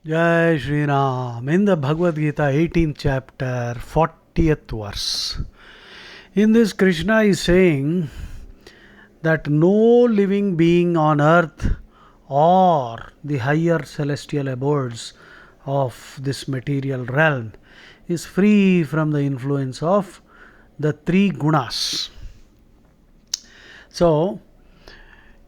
Jai Shri Ram. In the Bhagavad Gita, 18th chapter, 40th verse. In this, Krishna is saying that no living being on earth or the higher celestial abodes of this material realm is free from the influence of the three gunas. So,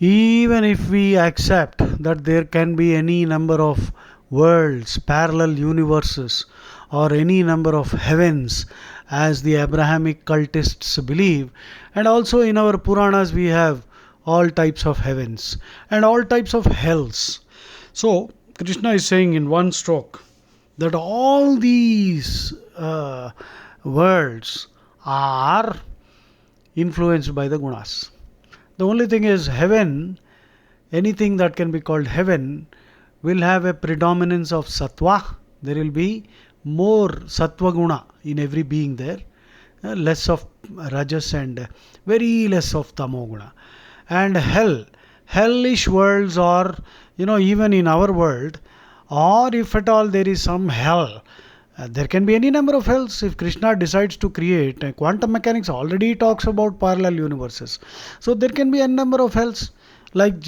even if we accept that there can be any number of worlds, parallel universes, or any number of heavens, as the Abrahamic cultists believe, and also in our Puranas we have all types of heavens and all types of hells. So, Krishna is saying in one stroke that all these worlds are influenced by the gunas. The only thing is, heaven, anything that can be called heaven, will have a predominance of sattva. There will be more sattva guna in every being there, less of rajas and very less of tamo guna. And hell, hellish worlds, or even in our world, or if at all there is some hell, there can be any number of hells if Krishna decides to create. Quantum mechanics already talks about parallel universes. So there can be a number of hells, like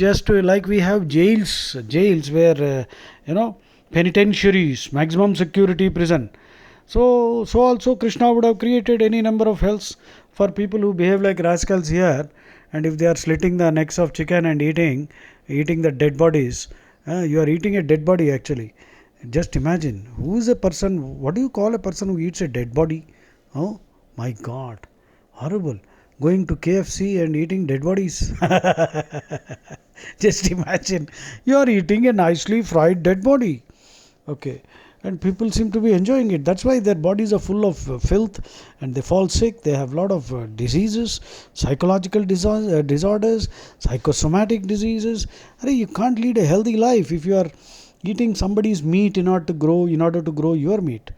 we have jails where penitentiaries, maximum security prison. So also Krishna would have created any number of hells for people who behave like rascals here, and if they are slitting the necks of chicken and eating the dead bodies, you are eating a dead body actually. Just imagine, who is a person, what do you call a person who eats a dead body? Oh my God, horrible. Going to KFC and eating dead bodies. Just imagine, you are eating a nicely fried dead body. Okay. And people seem to be enjoying it. That's why their bodies are full of filth and they fall sick. They have a lot of diseases, psychological disorders, psychosomatic diseases. You can't lead a healthy life if you are eating somebody's meat in order to grow your meat.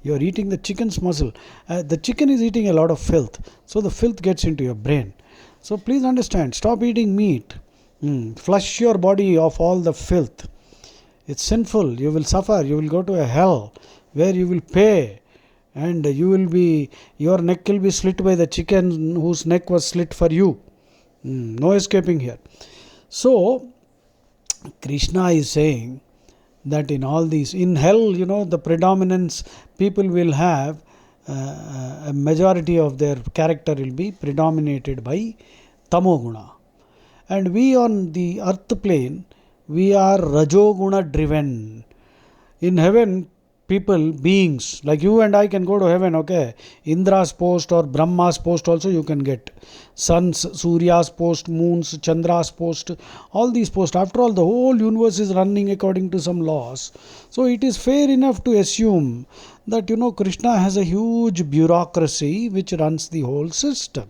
You are eating the chicken's muscle. The chicken is eating a lot of filth, so the filth gets into your brain. So please understand, stop eating meat. Flush your body of all the filth. It's sinful. You will suffer. You will go to a hell where you will pay, and your neck will be slit by the chicken whose neck was slit for you. No escaping here. So Krishna is saying that in all these, in hell, the predominance, people will have a majority of their character will be predominated by tamoguna. And we on the earth plane, we are rajoguna driven. In heaven, people, beings like you and I can go to heaven, okay? Indra's post or Brahma's post also you can get. Sun's, Surya's post, moon's, Chandra's post, all these posts. After all, the whole universe is running according to some laws. So it is fair enough to assume that, Krishna has a huge bureaucracy which runs the whole system.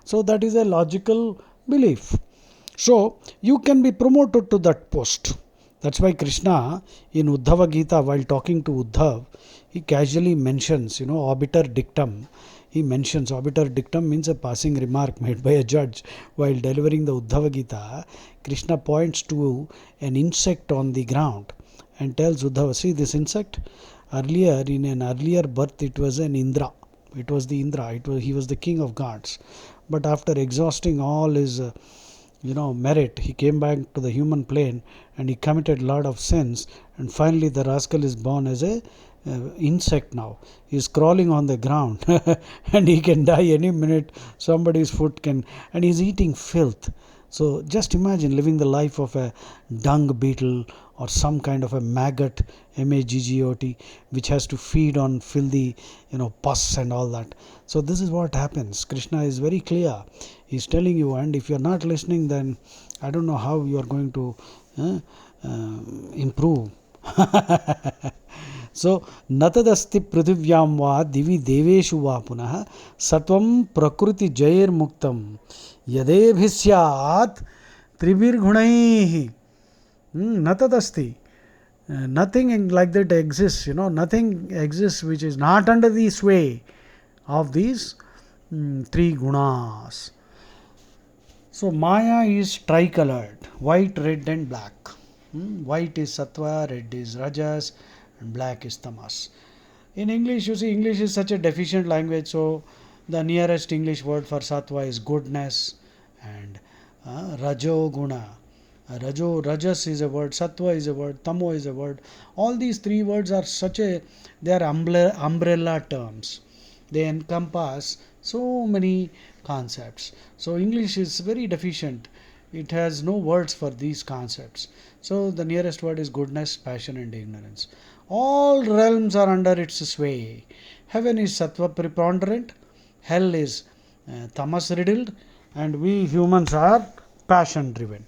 So that is a logical belief. So you can be promoted to that post. That's why Krishna in Uddhava Gita, while talking to Uddhav, he casually mentions, obiter dictum. He mentions obiter dictum means a passing remark made by a judge while delivering the Uddhava Gita. Krishna points to an insect on the ground and tells Uddhava, see this insect? Earlier, in an earlier birth, it was an Indra. It was the Indra. He was the king of gods. But after exhausting all his merit, he came back to the human plane and he committed a lot of sins, and finally the rascal is born as a insect now. He is crawling on the ground and he can die any minute. Somebody's foot can, and he is eating filth. So just imagine living the life of a dung beetle or some kind of a maggot, maggot, which has to feed on filthy, pus and all that. So this is what happens. Krishna is very clear. He is telling you, and if you are not listening, then I don't know how you are going to improve. So, natadasti prithvivyam va divi deveshu va punah satvam prakriti jair muktam yadebhisyat tribir gunaihi. Natadasti. Nothing like that exists, nothing exists which is not under the sway of these three gunas. So Maya is tricolored, white, red and black. White is sattva, red is rajas, and black is tamas. In English, you see, English is such a deficient language, so the nearest English word for sattva is goodness, and rajo guna. Rajas is a word, sattva is a word, tamo is a word. All these three words are they are umbrella terms. They encompass so many concepts. So English is very deficient. It has no words for these concepts. So the nearest word is goodness, passion, and ignorance. All realms are under its sway. Heaven is sattva preponderant, hell is tamas riddled, and we humans are passion driven.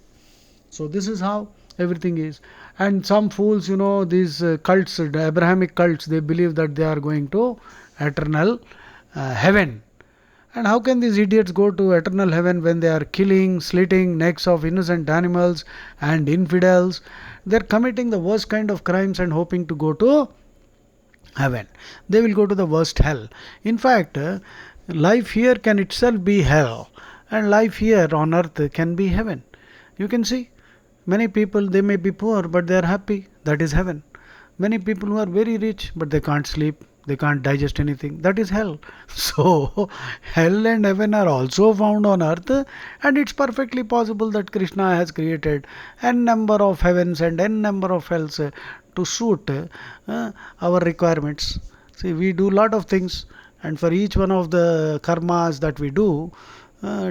So this is how everything is. And some fools, these cults, the Abrahamic cults, they believe that they are going to eternal heaven. And how can these idiots go to eternal heaven when they are killing, slitting necks of innocent animals and infidels? They are committing the worst kind of crimes and hoping to go to heaven. They will go to the worst hell. In fact, life here can itself be hell, and life here on earth can be heaven. You can see many people, they may be poor but they are happy. That is heaven. Many people who are very rich but they can't sleep, they can't digest anything. That is hell. So hell and heaven are also found on earth, and it's perfectly possible that Krishna has created n number of heavens and n number of hells to suit our requirements. See, we do lot of things, and for each one of the karmas that we do,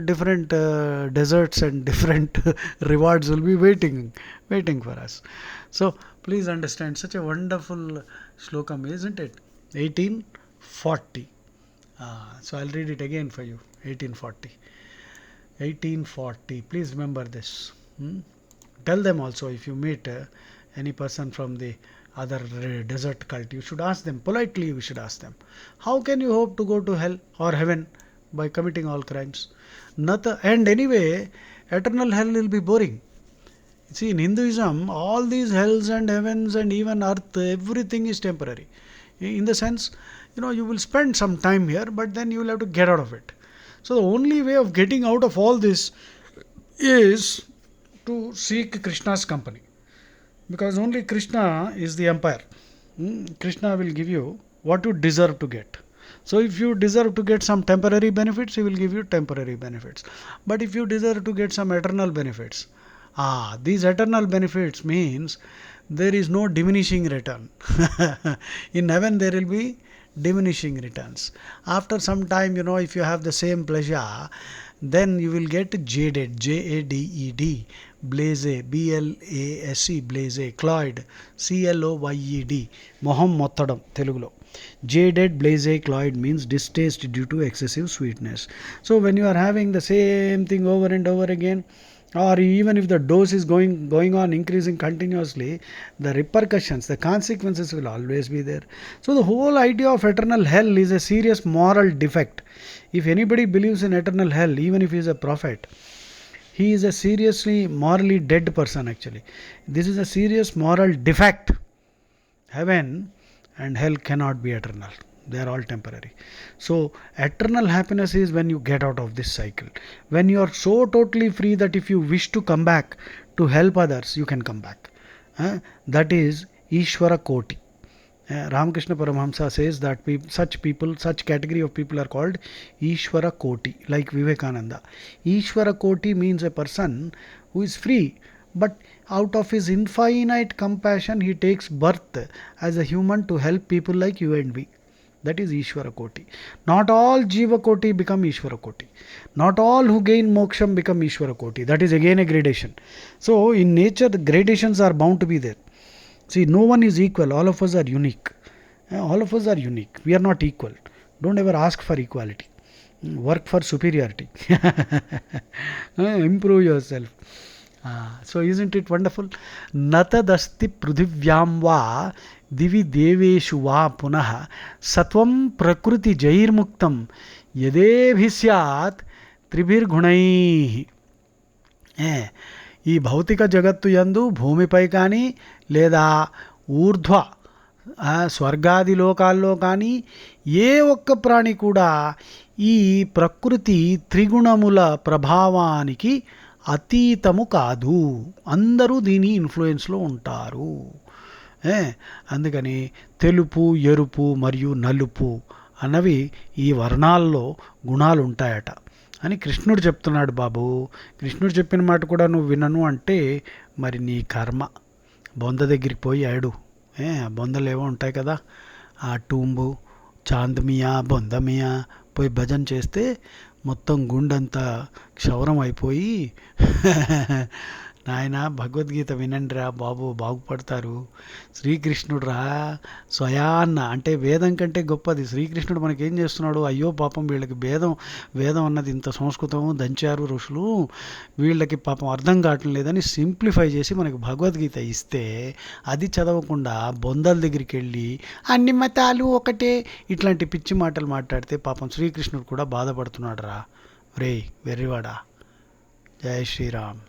different deserts and different rewards will be waiting for us. So please understand, such a wonderful slokam, isn't it? 1840. So I'll read it again for you. 1840. Please remember this. Tell them also, if you meet any person from the other desert cult, you should ask them politely. We should ask them, how can you hope to go to hell or heaven by committing all crimes? And anyway, eternal hell will be boring. See, in Hinduism, all these hells and heavens and even earth, everything is temporary. In the sense, you will spend some time here, but then you will have to get out of it. So the only way of getting out of all this is to seek Krishna's company, because only Krishna is the empire. Krishna will give you what you deserve to get. So if you deserve to get some temporary benefits, he will give you temporary benefits. But if you deserve to get some eternal benefits, these eternal benefits means there is no diminishing return. In heaven there will be diminishing returns. After some time, if you have the same pleasure, then you will get jaded, Jaded, blaze, Blase, blaze, cloyed, Cloyed, moham mottadam, Telugulo. Jaded, blase, cloyed means distaste due to excessive sweetness. So when you are having the same thing over and over again, or even if the dose is going on increasing continuously, the repercussions, the consequences will always be there. So the whole idea of eternal hell is a serious moral defect. If anybody believes in eternal hell, even if he is a prophet, he is a seriously morally dead person actually. This is a serious moral defect. Heaven and hell cannot be eternal. They are all temporary. So eternal happiness is when you get out of this cycle. When you are so totally free that if you wish to come back to help others, you can come back. That is Ishvara Koti. Ramakrishna Paramahamsa says that such category of people are called Ishvara Koti, like Vivekananda. Ishvara Koti means a person who is free, but out of his infinite compassion he takes birth as a human to help people like you and me. That is Ishvara Koti. Not all Jiva Koti become Ishvara Koti. Not all who gain moksham become Ishvara Koti. That is again a gradation. So in nature the gradations are bound to be there. See, no one is equal. All of us are unique. All of us are unique. We are not equal. Don't ever ask for equality. Work for superiority. Improve yourself. So isn't it wonderful? Natadasti prudhivyam va divi deveshu va punah satvam prakriti jairmuktam yadebhisyat tribhir gunai. ఈ భౌతిక జగత్తు యందు భూమిపై కానీ లేదా ఊర్ధ్వ స్వర్గాది లోకాల్లో కానీ ఏ ఒక్క ప్రాణి కూడా ఈ ప్రకృతి త్రిగుణముల ప్రభావానికి అతీతము కాదు. అందరూ దీని ఇన్ఫ్లుయెన్స్లో ఉంటారు. ఏ, అందుకని తెలుపు, ఎరుపు మరియు నలుపు అన్నవి ఈ వర్ణాల్లో గుణాలు ఉంటాయట అని కృష్ణుడు చెప్తున్నాడు బాబు. కృష్ణుడు చెప్పిన మాట కూడా నువ్వు వినను అంటే మరి నీ కర్మ. బొంద దగ్గరికి పోయి ఏడు. ఆ బొందలు ఏవో ఉంటాయి కదా, ఆ టూంబు, చాందమియా, బొందమియా పోయి భజన చేస్తే మొత్తం గుండంతా క్షౌరం అయిపోయి నాయన భగవద్గీత వినండి రా బాబు, బాగుపడతారు. శ్రీకృష్ణుడు రా స్వయాన్న, అంటే వేదం కంటే గొప్పది. శ్రీకృష్ణుడు మనకేం చేస్తున్నాడు, అయ్యో పాపం వీళ్ళకి వేదం అన్నది ఇంత సంస్కృతం దంచారు ఋషులు, వీళ్ళకి పాపం అర్థం కావటం లేదని సింప్లిఫై చేసి మనకి భగవద్గీత ఇస్తే అది చదవకుండా బొందల దగ్గరికి వెళ్ళి అన్ని మతాలు ఒకటే ఇట్లాంటి పిచ్చి మాటలు మాట్లాడితే పాపం శ్రీకృష్ణుడు కూడా బాధపడుతున్నాడు రా. రే వెర్రివాడా. జై శ్రీరామ్.